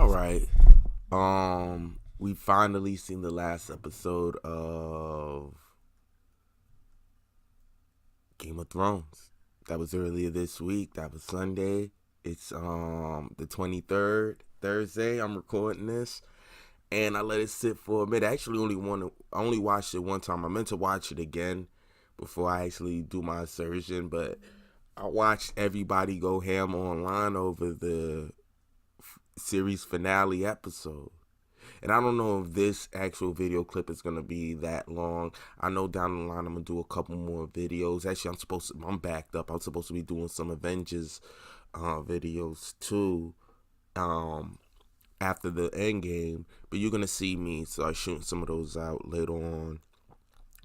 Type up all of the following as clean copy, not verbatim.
All right. We finally seen the last episode of Game of Thrones. That was earlier this week. That was Sunday. It's the 23rd, Thursday. I'm recording this. And I let it sit for a minute. I only watched it one time. I meant to watch it again before I actually do my insertion, but I watched everybody go ham online over the series finale episode. And I don't know if this actual video clip is gonna be that long. I know down the line I'm gonna do a couple more videos. Actually, I'm backed up. I'm supposed to be doing some Avengers videos too. After the end game, but you're gonna see me start shooting some of those out later on.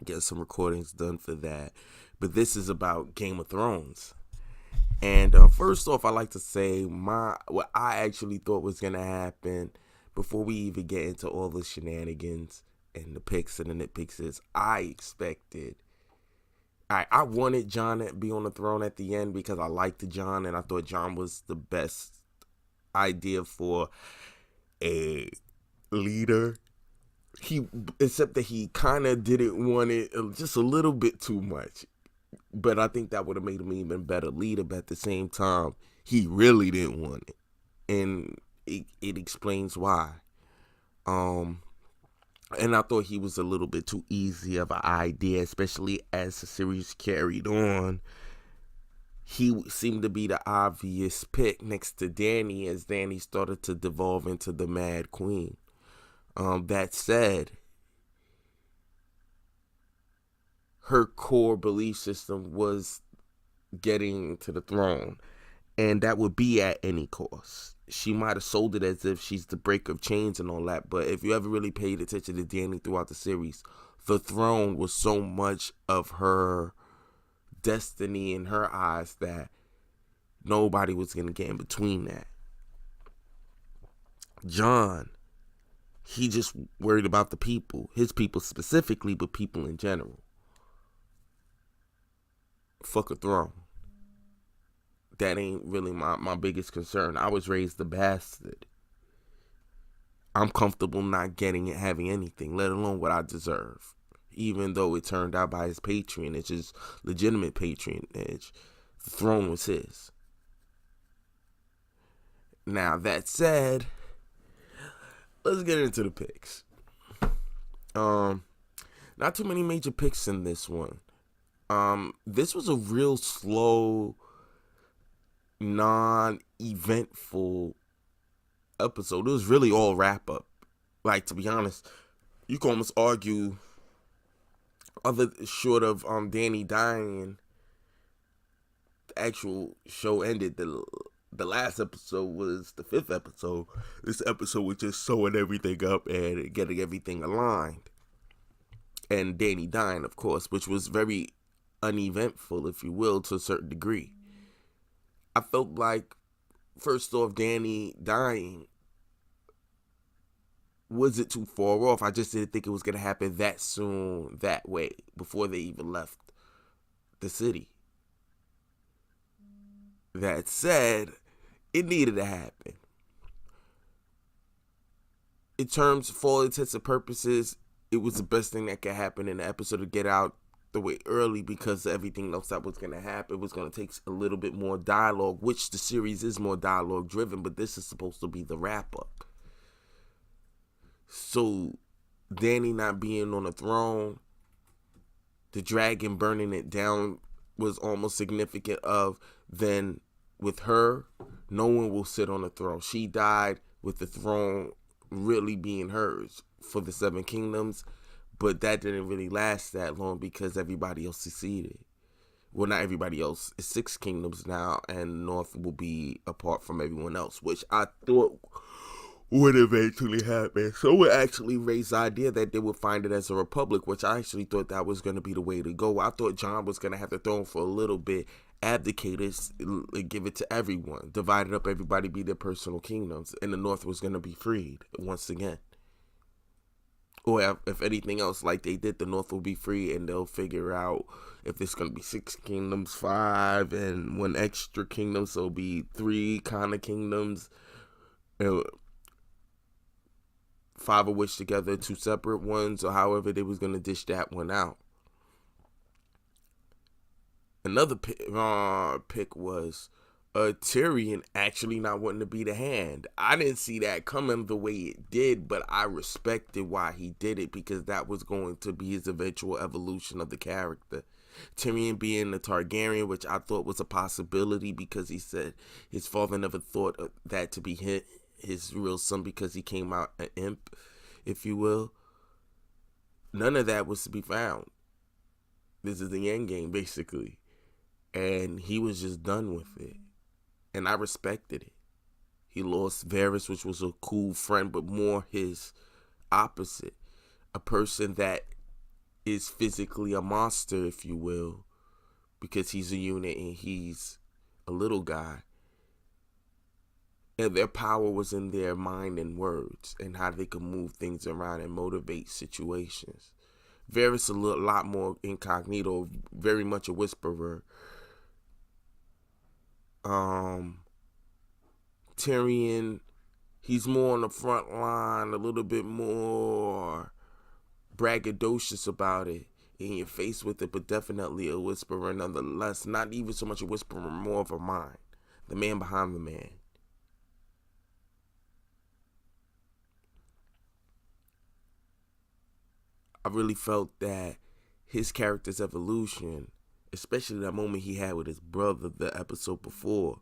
Get some recordings done for that. But this is about Game of Thrones. And first off, I like to say what I actually thought was gonna happen before we even get into all the shenanigans and the picks and the nitpicks is I wanted Jon to be on the throne at the end because I liked Jon and I thought Jon was the best idea for a leader. Except that he kind of didn't want it just a little bit too much. But I think that would have made him an even better leader. But at the same time, he really didn't want it. And it explains why. And I thought he was a little bit too easy of an idea, especially as the series carried on. He seemed to be the obvious pick next to Dany as Dany started to devolve into the Mad Queen. That said, her core belief system was getting to the throne, and that would be at any cost. She might have sold it as if she's the breaker of chains and all that, but if you ever really paid attention to Dany throughout the series, the throne was so much of her destiny in her eyes that nobody was going to get in between that. Jon, he just worried about the people, his people specifically, but people in general. Fuck a throne. That ain't really my biggest concern. I was raised a bastard. I'm comfortable not getting it, having anything, let alone what I deserve. Even though it turned out by his patronage, his legitimate patronage, the throne was his. Now, that said, let's get into the picks. Not too many major picks in this one. This was a real slow, non-eventful episode. It was really all wrap up. Like, to be honest, you can almost argue, other short of Dany dying, the actual show ended. The last episode was the 5th episode. This episode was just sewing everything up and getting everything aligned. And Dany dying, of course, which was very uneventful, if you will, to a certain degree. I felt like, first off, Dany dying, was it too far off? I just didn't think it was going to happen that soon, that way, before they even left the city. That said, it needed to happen. In terms, for all intents and purposes, it was the best thing that could happen in the episode to get out the way early, because everything else that was going to happen was going to take a little bit more dialogue, which the series is more dialogue driven, but this is supposed to be the wrap up. So Dany not being on the throne, the dragon burning it down, was almost significant of, then with her, no one will sit on the throne. She died with the throne really being hers for the 7 kingdoms. But that didn't really last that long because everybody else succeeded. Well, not everybody else. It's 6 kingdoms now, and North will be apart from everyone else, which I thought would eventually happen. So it actually raised the idea that they would find it as a republic, which I actually thought that was going to be the way to go. I thought Jon was going to have the throne for a little bit, abdicate it, give it to everyone, divide it up, everybody be their personal kingdoms, and the North was going to be freed once again. Or if anything else, like they did, the North will be free, and they'll figure out if there's going to be 6 kingdoms, 5, and 1 extra kingdom, so it'll be 3 kind of kingdoms. 5 of which together, 2 separate ones, or however they was going to dish that one out. Another pick was Tyrion actually not wanting to be the hand. I didn't see that coming the way it did, but I respected why he did it, because that was going to be his eventual evolution of the character. Tyrion being a Targaryen, which I thought was a possibility, because he said his father never thought of that to be his real son, because he came out an imp, if you will. None of that was to be found. This is the end game, basically. And he was just done with it. And I respected it. He lost Varys, which was a cool friend, but more his opposite. A person that is physically a monster, if you will, because he's a unit and he's a little guy. And their power was in their mind and words, and how they could move things around and motivate situations. Varys a lot more incognito, very much a whisperer. Tyrion, he's more on the front line, a little bit more braggadocious about it, in your face with it, but definitely a whisperer nonetheless. Not even so much a whisperer, more of a mind. The man behind the man. I really felt that his character's evolution, especially that moment he had with his brother the episode before,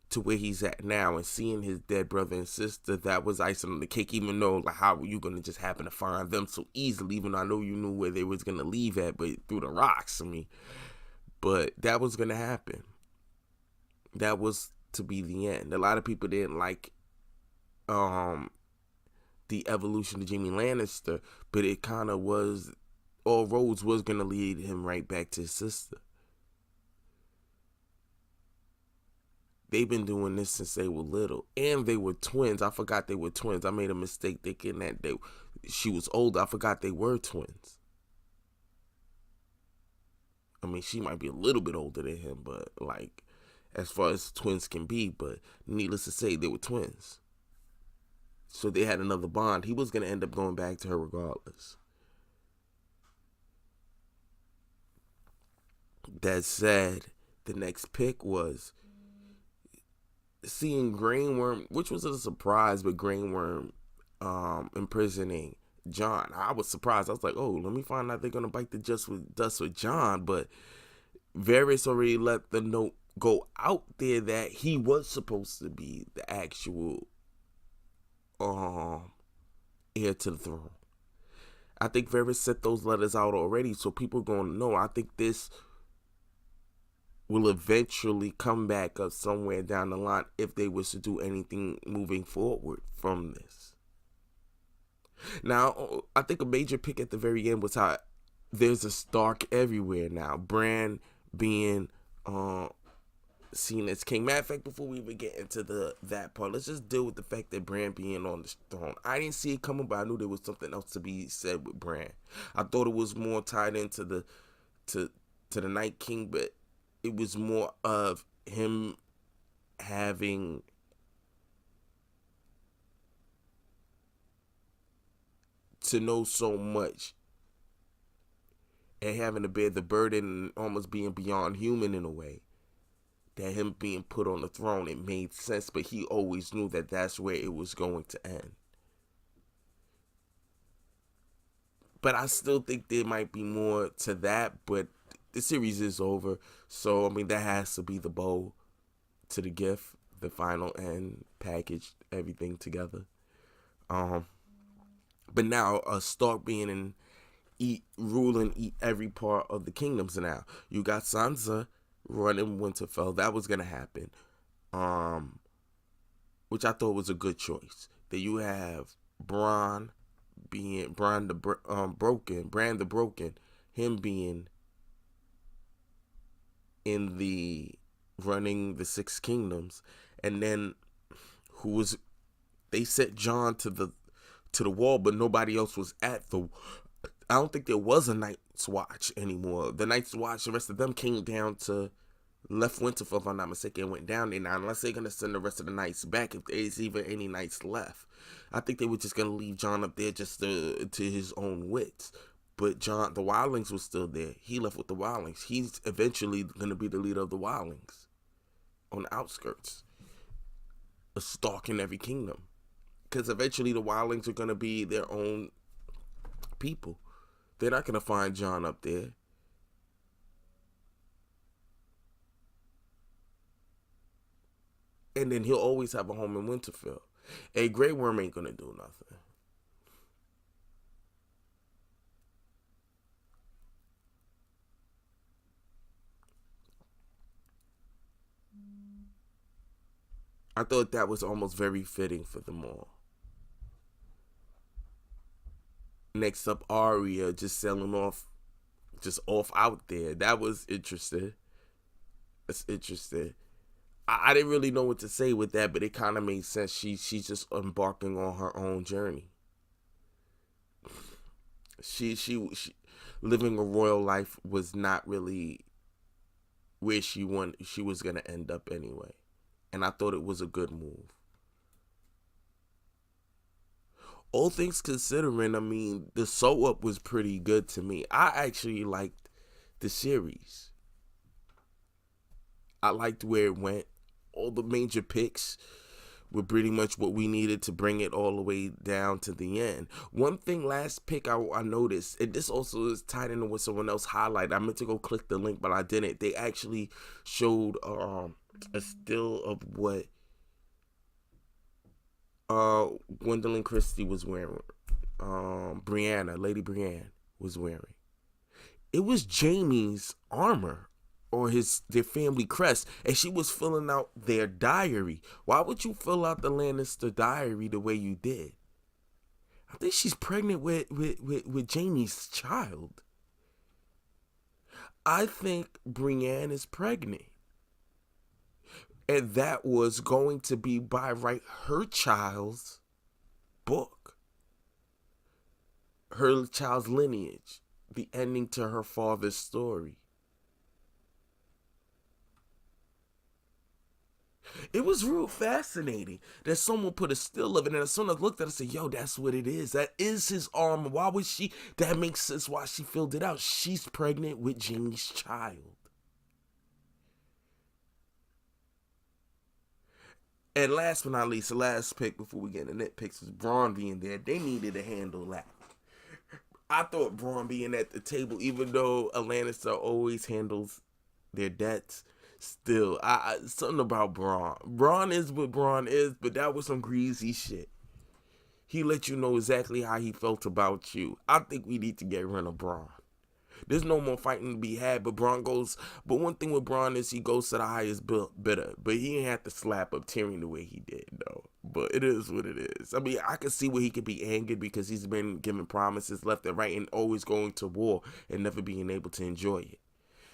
to where he's at now, and seeing his dead brother and sister, that was icing on the cake. Even though, like, how were you going to just happen to find them so easily, even though I know you knew where they was going to leave at, but through the rocks, but that was going to happen. That was to be the end. A lot of people didn't like the evolution of Jaime Lannister, but it kind of was, all roads was going to lead him right back to his sister. They've been doing this since they were little. And they were twins. I forgot they were twins. I made a mistake thinking that she was older. I forgot they were twins. I mean, she might be a little bit older than him, but like, as far as twins can be, but needless to say, they were twins. So they had another bond. He was going to end up going back to her regardless. That said, the next pick was seeing Grey Worm, which was a surprise, but Grey Worm imprisoning Jon. I was surprised. I was like, oh, let me find out they're going to bite the dust with Jon. But Varys already let the note go out there that he was supposed to be the actual heir to the throne. I think Varys sent those letters out already, so people are going to know. I think this will eventually come back up somewhere down the line if they wish to do anything moving forward from this. Now, I think a major pick at the very end was how there's a Stark everywhere now. Bran being seen as king. Matter of fact, before we even get into that part, let's just deal with the fact that Bran being on the throne. I didn't see it coming, but I knew there was something else to be said with Bran. I thought it was more tied into the Night King, but it was more of him having to know so much and having to bear the burden and almost being beyond human in a way. That him being put on the throne, it made sense, but he always knew that that's where it was going to end. But I still think there might be more to that, but the series is over. So, I mean, that has to be the bow to the gift, the final end, packaged everything together. But now, Stark being ruling every part of the kingdoms now. You got Sansa running Winterfell. That was going to happen. Which I thought was a good choice. Then you have Bran the Broken, him being in the running the 6 kingdoms, and then they set Jon to the wall, but nobody else was at the. I don't think there was a Night's Watch anymore. The Night's Watch, the rest of them came down to left Winterfell, if I'm not mistaken, and went down there. Now, unless they're gonna send the rest of the knights back, if there's even any knights left, I think they were just gonna leave Jon up there just to his own wits. But Jon, the wildlings was still there. He left with the wildlings. He's eventually gonna be the leader of the wildlings on the outskirts, stalking every kingdom. Because eventually the wildlings are gonna be their own people. They're not gonna find Jon up there. And then he'll always have a home in Winterfell. A Grey Worm ain't gonna do nothing. I thought that was almost very fitting for them all. Next up, Arya just selling off, just off out there. That was interesting. That's interesting. I didn't really know what to say with that, but it kind of made sense. She's just embarking on her own journey. She living a royal life was not really where she was gonna end up anyway, and I thought it was a good move. All things considering, I mean, the sew up was pretty good to me. I actually liked the series. I liked where it went. All the major picks were pretty much what we needed to bring it all the way down to the end. One thing, last pick I noticed, and this also is tied into what someone else highlighted. I meant to go click the link, but I didn't. They actually showed a still of what Gwendolyn Christie was wearing. Lady Brienne was wearing. It was Jaime's armor or their family crest, and she was filling out their diary. Why would you fill out the Lannister diary the way you did? I think she's pregnant with Jaime's child. I think Brienne is pregnant. And that was going to be by right her child's book. Her child's lineage. The ending to her father's story. It was real fascinating that someone put a still of it, and as soon as I looked at it, I said, yo, that's what it is. That is his armor. Why would she? That makes sense why she filled it out. She's pregnant with Jaime's child. And last but not least, the last pick before we get into nitpicks was Braun being there. They needed to handle that. I thought Braun being at the table, even though a Lannister always handles their debts, still, something about Braun. Braun is what Braun is, but that was some greasy shit. He let you know exactly how he felt about you. I think we need to get rid of Braun. There's no more fighting to be had, but Braun goes. But one thing with Braun is he goes to the highest bidder. But he ain't have to slap up Tyrion the way he did, though. But it is what it is. I mean, I can see where he could be angered because he's been given promises left and right and always going to war and never being able to enjoy it.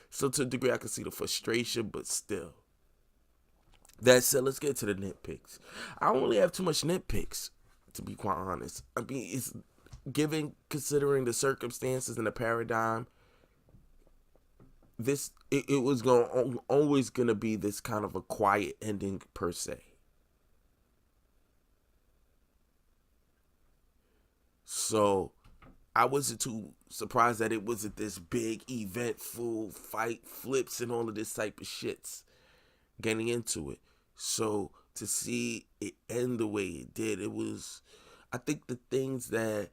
So to a degree, I can see the frustration, but still. That said, let's get to the nitpicks. I don't really have too much nitpicks, to be quite honest. I mean, it's given considering the circumstances and the paradigm. It was always gonna be this kind of a quiet ending per se. So I wasn't too surprised that it wasn't this big eventful fight flips and all of this type of shits getting into it. So to see it end the way it did, it was, I think the things that,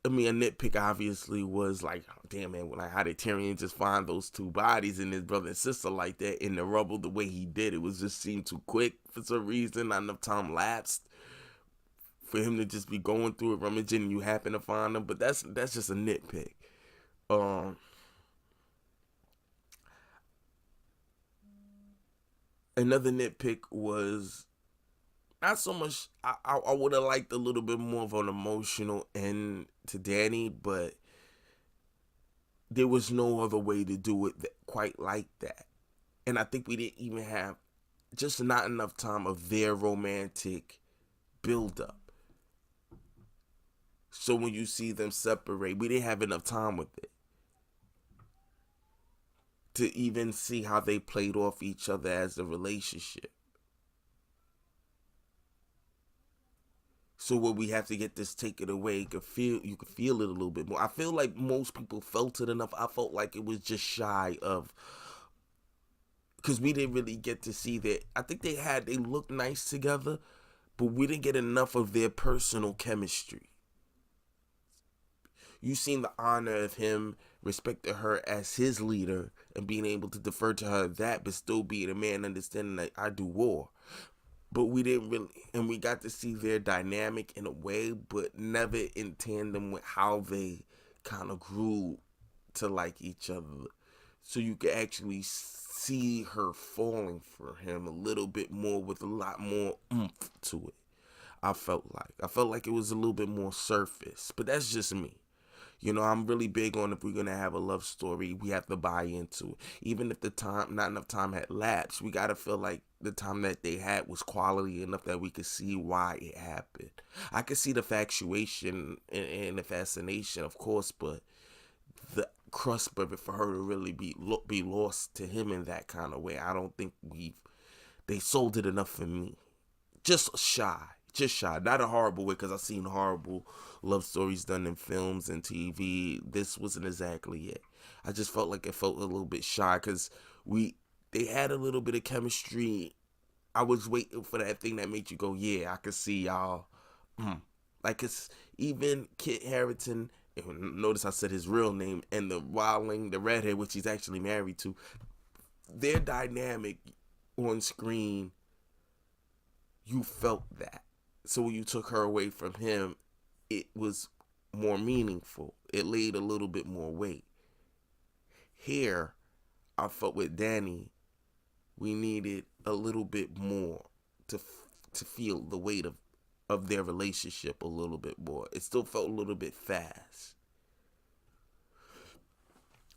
I mean, a nitpick obviously was like, damn man, like how did Tyrion just find those two bodies and his brother and sister like that in the rubble the way he did? It was just seemed too quick for some reason. Not enough time lapsed for him to just be going through it, rummaging, and you happen to find them. But that's just a nitpick. Another nitpick was not so much. I would have liked a little bit more of an emotional end to Dany, but there was no other way to do it quite like that. And I think we didn't even have just not enough time of their romantic build up. So when you see them separate, we didn't have enough time with it. to even see how they played off each other as a relationship. So what we have to get this taken away, you could feel it a little bit more. I feel like most people felt it enough. I felt like it was just shy of, because we didn't really get to see that. I think they looked nice together, but we didn't get enough of their personal chemistry. You seen the honor of him respecting her as his leader and being able to defer to her that, but still being a man, understanding that I do war. But we didn't really, and we got to see their dynamic in a way, but never in tandem with how they kind of grew to like each other. So you could actually see her falling for him a little bit more with a lot more oomph to it. I felt like it was a little bit more surface, but that's just me. You know, I'm really big on, if we're gonna have a love story, we have to buy into it. Even if the time, not enough time had lapsed, we gotta feel like the time that they had was quality enough that we could see why it happened. I could see the factuation and the fascination, of course, but the crust of it for her to really be lost to him in that kind of way, I don't think they sold it enough for me. Just shy, not a horrible way, because I've seen horrible love stories done in films and TV. This wasn't exactly it. I just felt like it felt a little bit shy, because they had a little bit of chemistry. I was waiting for that thing that made you go, yeah, I could see y'all. Like, it's even Kit Harington, notice I said his real name, and the Wildling, the redhead, which he's actually married to, their dynamic on screen, you felt that. So when you took her away from him, it was more meaningful. It laid a little bit more weight. Here, I felt with Danny, we needed a little bit more to feel the weight of their relationship a little bit more. It still felt a little bit fast.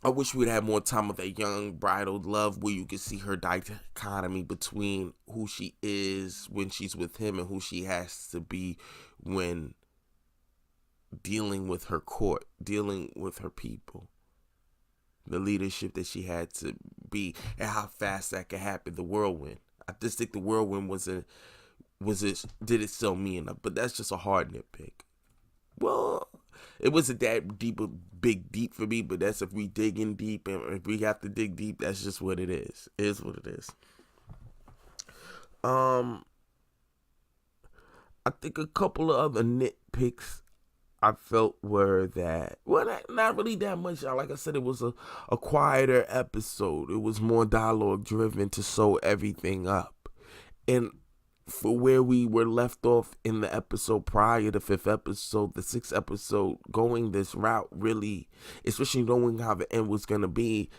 I wish we'd have more time of that young bridal love where you could see her dichotomy between who she is when she's with him and who she has to be when dealing with her court, dealing with her people. The leadership that she had to be, and how fast that could happen. The whirlwind. I just think the whirlwind did it sell me enough, but that's just a hard nitpick. Well, it wasn't that deep for me, but that's if we dig in deep, and if we have to dig deep, that's just what it is. It is what it is. I think a couple of other nitpicks I felt were that, well, not really that much. Like I said, it was a quieter episode. It was more dialogue driven to sew everything up. And for where we were left off in the episode prior, the 5th episode, the 6th episode, going this route, really, especially knowing how the end was going to be,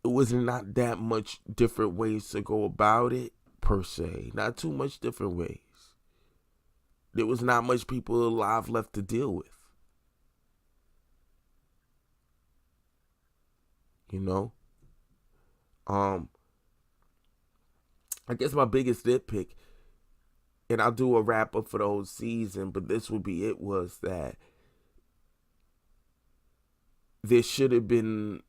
it was not that much different ways to go about it, per se. Not too much different ways. There was not much people alive left to deal with. You know? I guess my biggest nitpick, and I'll do a wrap up for the whole season, but this would be it, was that there should have been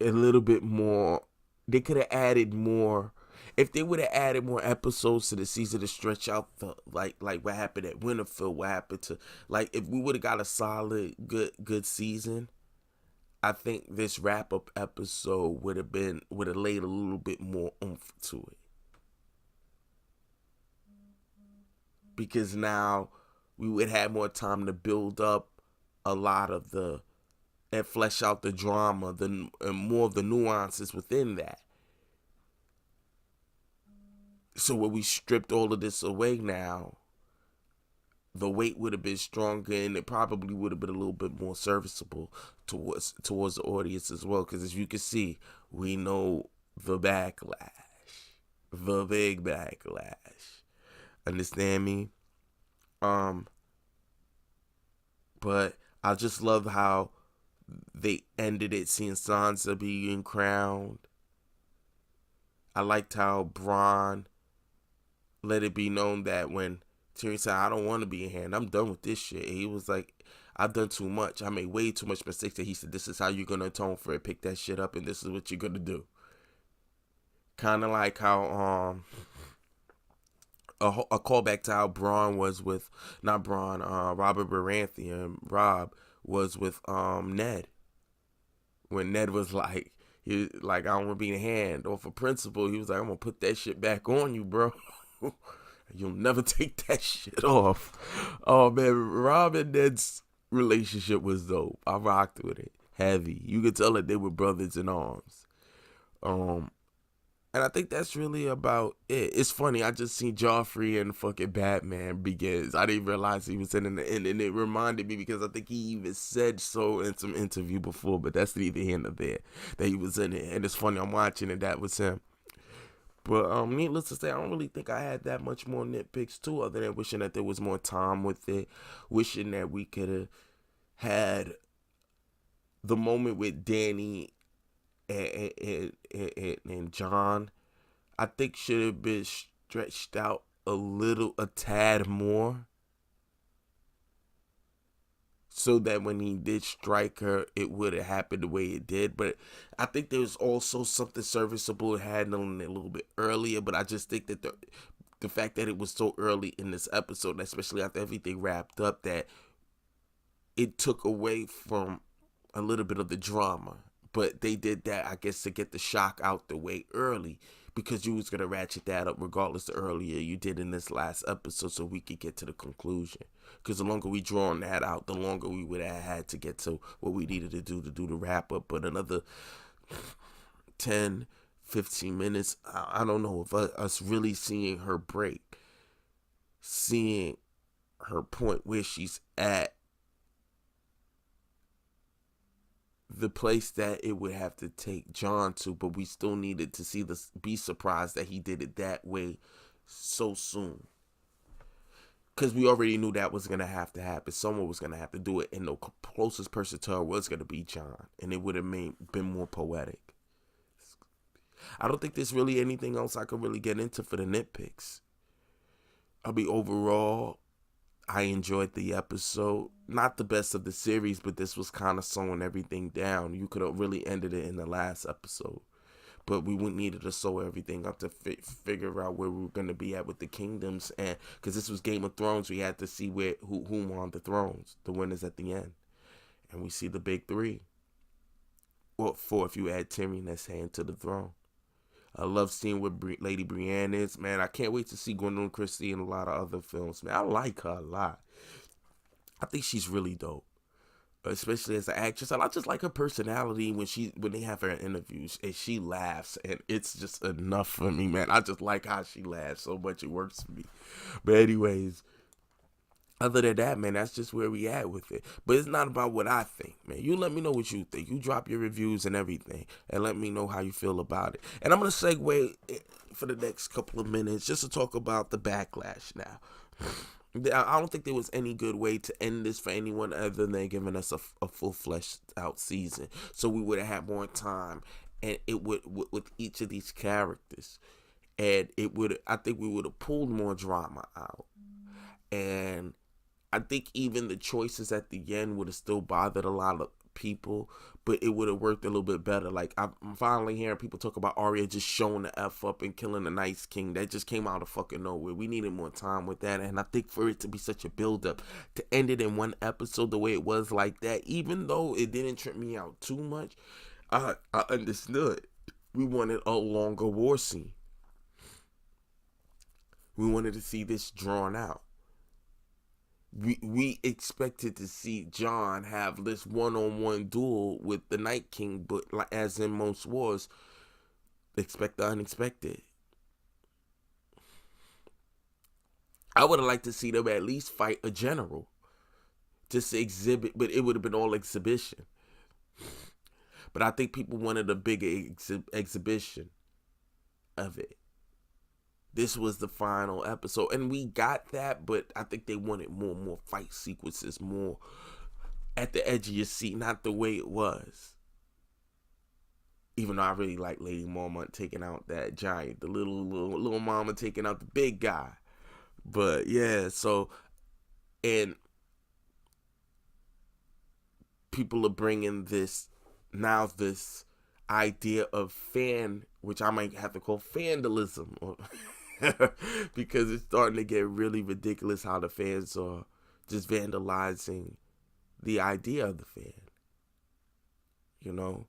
a little bit more. They could have added more. If they would have added more episodes to the season to stretch out the like what happened at Winterfell, what happened to, like, if we would have got a solid good season, I think this wrap up episode would have laid a little bit more oomph to it. Because now we would have more time to build up a lot of and flesh out the drama, and more of the nuances within that. So when we stripped all of this away now, the weight would have been stronger, and it probably would have been a little bit more serviceable towards the audience as well. Because as you can see, we know the backlash, the big backlash. Understand me? But I just love how they ended it, seeing Sansa being crowned. I liked how Bronn let it be known that when Tyrion said, I don't want to be in here and I'm done with this shit, he was like, I've done too much. I made way too much mistakes. That he said, this is how you're going to atone for it. Pick that shit up and this is what you're going to do. Kind of like how, a callback to how Braun was with, not Braun, Robert Baratheon, Rob was with, Ned. When Ned was like, I don't want to be in hand, or for principle, he was like, I'm gonna put that shit back on you, bro. You'll never take that shit off. Oh man, Rob and Ned's relationship was dope. I rocked with it heavy. You could tell that they were brothers in arms. And I think that's really about it. It's funny, I just seen Joffrey and fucking Batman Begins. I didn't realize he was in the end, and it reminded me because I think he even said so in some interview before, but that's neither here nor there, that he was in it. And it's funny, I'm watching and that was him. But needless to say, I don't really think I had that much more nitpicks too, other than wishing that there was more time with it, wishing that we could have had the moment with Danny and John. I think should have been stretched out a tad more, so that when he did strike her, it would have happened the way it did. But I think there was also something serviceable handling it a little bit earlier. But I just think that the fact that it was so early in this episode, especially after everything wrapped up, that it took away from a little bit of the drama. But they did that, I guess, to get the shock out the way early, because you was going to ratchet that up regardless the earlier you did in this last episode, so we could get to the conclusion. Because the longer we drawn that out, the longer we would have had to get to what we needed to do the wrap up. But another 10, 15 minutes, I don't know if us really seeing her break, seeing her point where she's at, the place that it would have to take John to, but we still needed to see this, be surprised that he did it that way so soon. Because we already knew that was going to have to happen. Someone was going to have to do it, and the closest person to her was going to be John, and it would have been more poetic. I don't think there's really anything else I could really get into for the nitpicks. Overall, I enjoyed the episode. Not the best of the series, but this was kind of slowing everything down. You could have really ended it in the last episode, but we needed to sew everything up to figure out where we were going to be at with the kingdoms. And because this was Game of Thrones, we had to see who won the thrones, the winners at the end. And we see the big three. Well, four if you add Tyrion as hand to the throne. I love seeing what Lady Brienne is. Man, I can't wait to see Gwendolyn Christie in a lot of other films. Man, I like her a lot. I think she's really dope, especially as an actress. And I just like her personality when they have her in interviews and she laughs, and it's just enough for me, man. I just like how she laughs so much. It works for me. But anyways, other than that, man, that's just where we at with it. But it's not about what I think, man. You let me know what you think. You drop your reviews and everything, and let me know how you feel about it. And I'm going to segue for the next couple of minutes just to talk about the backlash now. I don't think there was any good way to end this for anyone other than giving us a full fleshed out season. So we would have had more time, and it would with each of these characters, and I think we would have pulled more drama out. And I think even the choices at the end would have still bothered a lot of people, but it would have worked a little bit better. Like, I'm finally hearing people talk about Arya just showing the F up and killing the Night's King. That just came out of fucking nowhere. We needed more time with that, and I think for it to be such a build-up, to end it in one episode the way it was like that, even though it didn't trip me out too much, I understood. We wanted a longer war scene. We wanted to see this drawn out. We expected to see Jon have this one-on-one duel with the Night King, but as in most wars, expect the unexpected. I would have liked to see them at least fight a general, just to exhibit, but it would have been all exhibition. But I think people wanted a bigger exhibition of it. This was the final episode, and we got that, but I think they wanted more fight sequences, more at the edge of your seat, not the way it was. Even though I really like Lady Mormont taking out that giant, the little mama taking out the big guy. But yeah, so, and people are bringing this idea of which I might have to call vandalism, because it's starting to get really ridiculous how the fans are just vandalizing the idea of the fan. You know,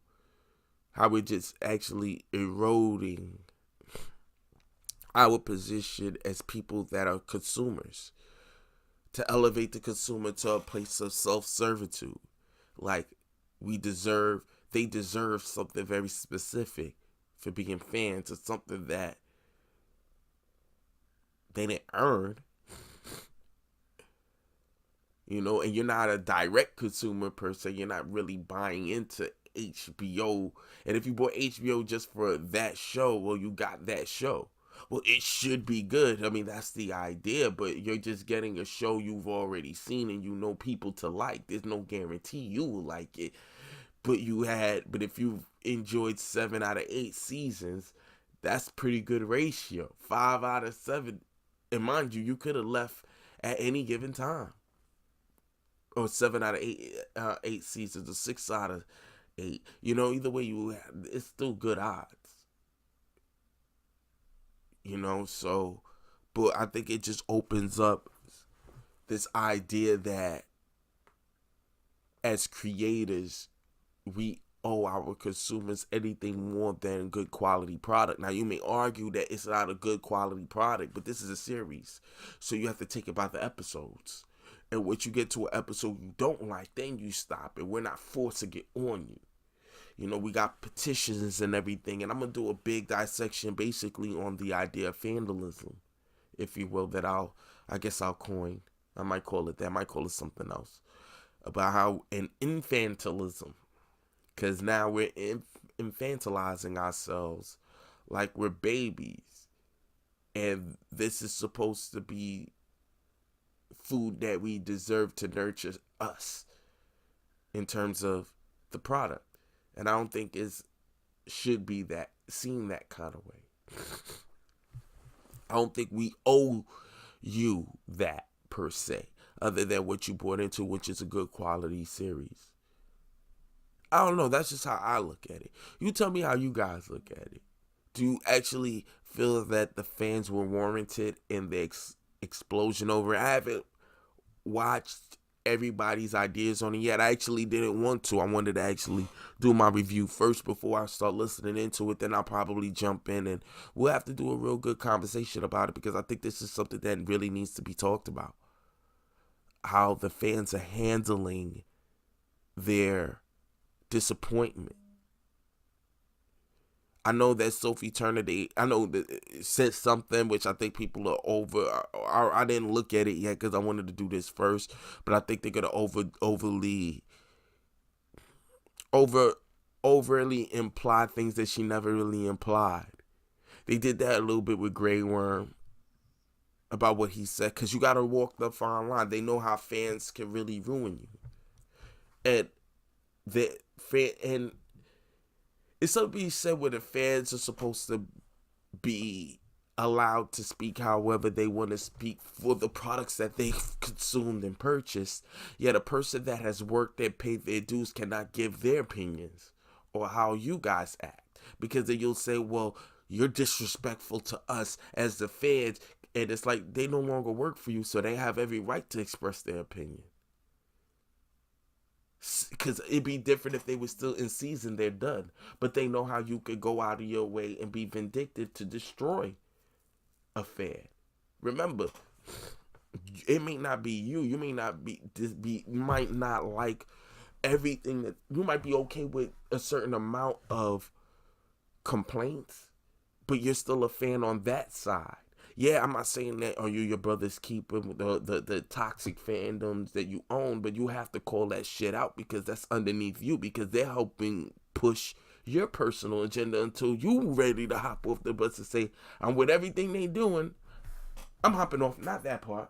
how we're just actually eroding our position as people that are consumers, to elevate the consumer to a place of self-servitude. Like, they deserve something very specific for being fans of something that they didn't earn. You know, and you're not a direct consumer per se. You're not really buying into HBO. And if you bought HBO just for that show, well, you got that show. Well, it should be good. I mean, that's the idea, but you're just getting a show you've already seen and you know people to like. There's no guarantee you will like it. But if you've enjoyed 7 out of 8 seasons, that's pretty good ratio. 5 out of 7. And mind you could have left at any given time. Or 7 out of 8 seasons, or 6 out of 8. You know, either way it's still good odds. You know, so, but I think it just opens up this idea that as creators, we owe our consumers anything more than good quality product. Now, you may argue that it's not a good quality product, but this is a series, so you have to take it by the episodes. And once you get to an episode you don't like, then you stop it. We're not forcing it on you. You know, we got petitions and everything. And I'm going to do a big dissection basically on the idea of vandalism, if you will, that I guess I'll coin. I might call it that. I might call it something else. About how an infantilism. Because now we're infantilizing ourselves like we're babies. And this is supposed to be food that we deserve to nurture us in terms of the product. And I don't think it should be that seen that kind of way. I don't think we owe you that per se, other than what you bought into, which is a good quality series. I don't know. That's just how I look at it. You tell me how you guys look at it. Do you actually feel that the fans were warranted in the explosion over it? I haven't watched everybody's ideas on it yet. I actually didn't want to. I wanted to actually do my review first before I start listening into it. Then I'll probably jump in and we'll have to do a real good conversation about it, because I think this is something that really needs to be talked about. How the fans are handling their disappointment. I know that Sophie Turner, said something which I think people are over. I didn't look at it yet because I wanted to do this first, but I think they're gonna overly imply things that she never really implied. They did that a little bit with Grey Worm about what he said, because you gotta walk the fine line. They know how fans can really ruin you, and it's something to be said where the fans are supposed to be allowed to speak however they want to speak for the products that they've consumed and purchased. Yet a person that has worked and paid their dues cannot give their opinions or how you guys act. Because then you'll say, well, you're disrespectful to us as the fans. And it's like they no longer work for you, so they have every right to express their opinion. Because it'd be different if they were still in season, they're done. But they know how you could go out of your way and be vindictive to destroy a fan. Remember, it may not be you. You may not you might not like everything that, you might be okay with a certain amount of complaints, but you're still a fan on that side. Yeah, I'm not saying that are you your brother's keeper, the toxic fandoms that you own, but you have to call that shit out, because that's underneath you, because they're helping push your personal agenda until you ready to hop off the bus and say, I'm with everything they doing, I'm hopping off. Not that part.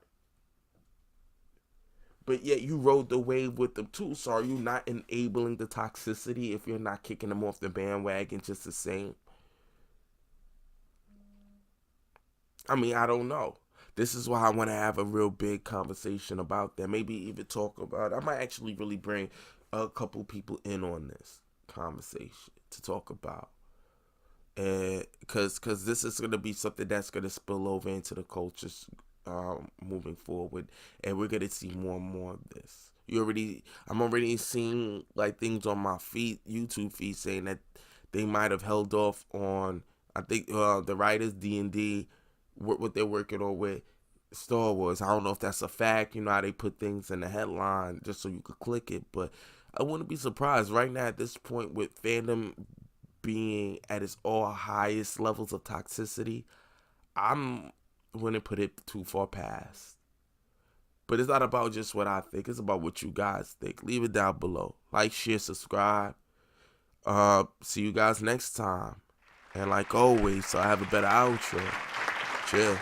But yet you rode the wave with them too, so are you not enabling the toxicity if you're not kicking them off the bandwagon just the same? I mean, I don't know. This is why I want to have a real big conversation about that. Maybe even talk about it. I might actually really bring a couple people in on this conversation to talk about. And because this is going to be something that's going to spill over into the cultures moving forward, and we're going to see more and more of this. I'm already seeing like things on my YouTube feed saying that they might have held off on, I think the writers D&D, what they're working on with Star Wars. I don't know if that's a fact. You know how they put things in the headline just so you could click it, but I wouldn't be surprised right now at this point with fandom being at its all highest levels of toxicity. I'm wouldn't put it too far past. But it's not about just what I think. It's about what you guys think. Leave it down below. Like, share, subscribe. See you guys next time. And like always, so I have a better outro. Chill.